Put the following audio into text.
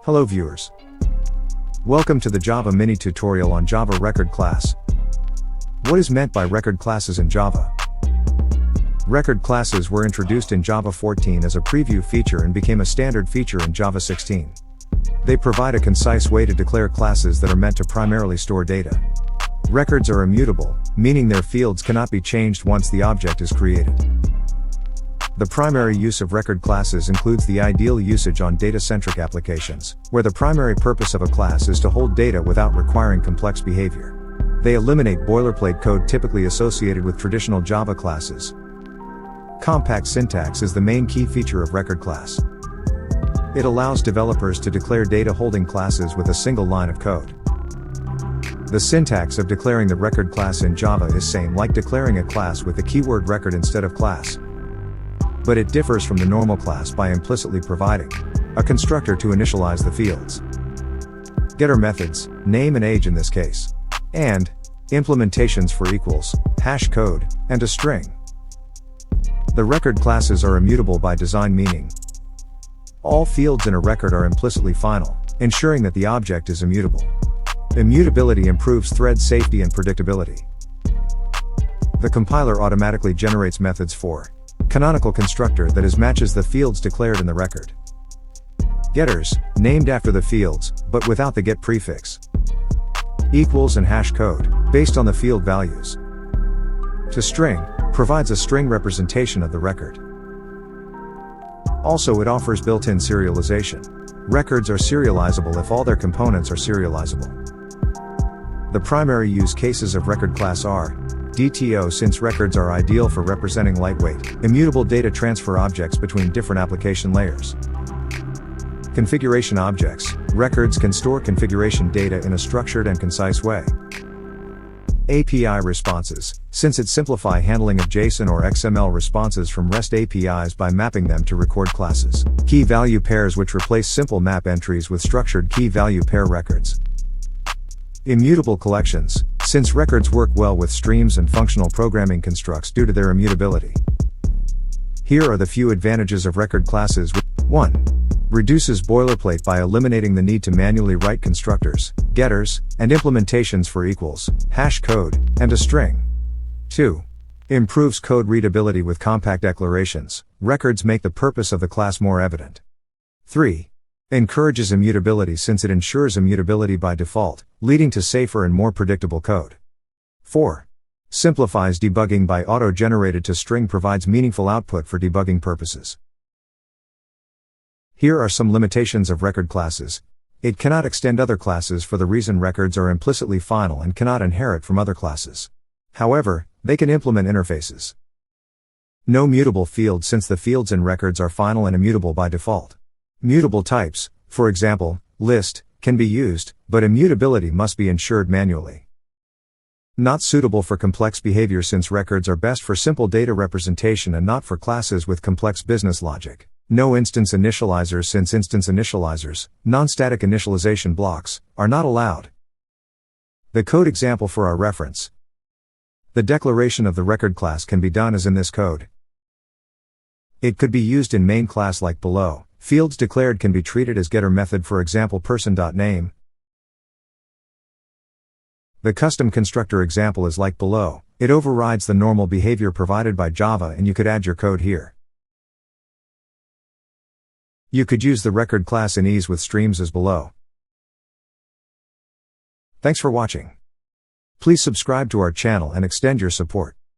Hello viewers. Welcome to the Java mini tutorial on Java record class. What is meant by record classes in Java? Record classes were introduced in Java 14 as a preview feature and became a standard feature in Java 16. They provide a concise way to declare classes that are meant to primarily store data. Records are immutable, meaning their fields cannot be changed once the object is created. The primary use of record classes includes the ideal usage on data-centric applications, where the primary purpose of a class is to hold data without requiring complex behavior. They eliminate boilerplate code typically associated with traditional Java classes. Compact syntax is the main key feature of record class. It allows developers to declare data-holding classes with a single line of code. The syntax of declaring the record class in Java is same like declaring a class with the keyword record instead of class. But it differs from the normal class by implicitly providing a constructor to initialize the fields. Getter methods, name and age in this case, and implementations for equals, hashCode, and a string. The record classes are immutable by design, meaning all fields in a record are implicitly final, ensuring that the object is immutable. Immutability improves thread safety and predictability. The compiler automatically generates methods for canonical constructor that matches the fields declared in the record. Getters, named after the fields, but without the get prefix. Equals and hashCode, based on the field values. toString, provides a string representation of the record. Also, it offers built-in serialization. Records are serializable if all their components are serializable. The primary use cases of record class are DTO, since records are ideal for representing lightweight, immutable data transfer objects between different application layers. Configuration objects, records can store configuration data in a structured and concise way. API responses, since it simplify handling of JSON or XML responses from REST APIs by mapping them to record classes. Key value pairs, which replace simple map entries with structured key value pair records. Immutable collections, since records work well with streams and functional programming constructs due to their immutability. Here are the few advantages of record classes. 1. Reduces boilerplate by eliminating the need to manually write constructors, getters, and implementations for equals, hashCode, and a string. 2. Improves code readability with compact declarations. Records make the purpose of the class more evident. 3. Encourages immutability since it ensures immutability by default, leading to safer and more predictable code. 4. Simplifies debugging by auto-generated toString, provides meaningful output for debugging purposes. Here are some limitations of record classes. It cannot extend other classes for the reason records are implicitly final and cannot inherit from other classes. However, they can implement interfaces. No mutable fields, since the fields in records are final and immutable by default. Mutable types, for example, list, can be used, but immutability must be ensured manually. Not suitable for complex behavior, since records are best for simple data representation and not for classes with complex business logic. No instance initializers, since instance initializers, non-static initialization blocks, are not allowed. The code example for our reference. The declaration of the record class can be done as in this code. It could be used in main class like below. Fields declared can be treated as getter method, for example person.name. The custom constructor example is like below. It overrides the normal behavior provided by Java, and you could add your code here. You could use the record class in ease with streams as below. Thanks for watching. Please subscribe to our channel and extend your support.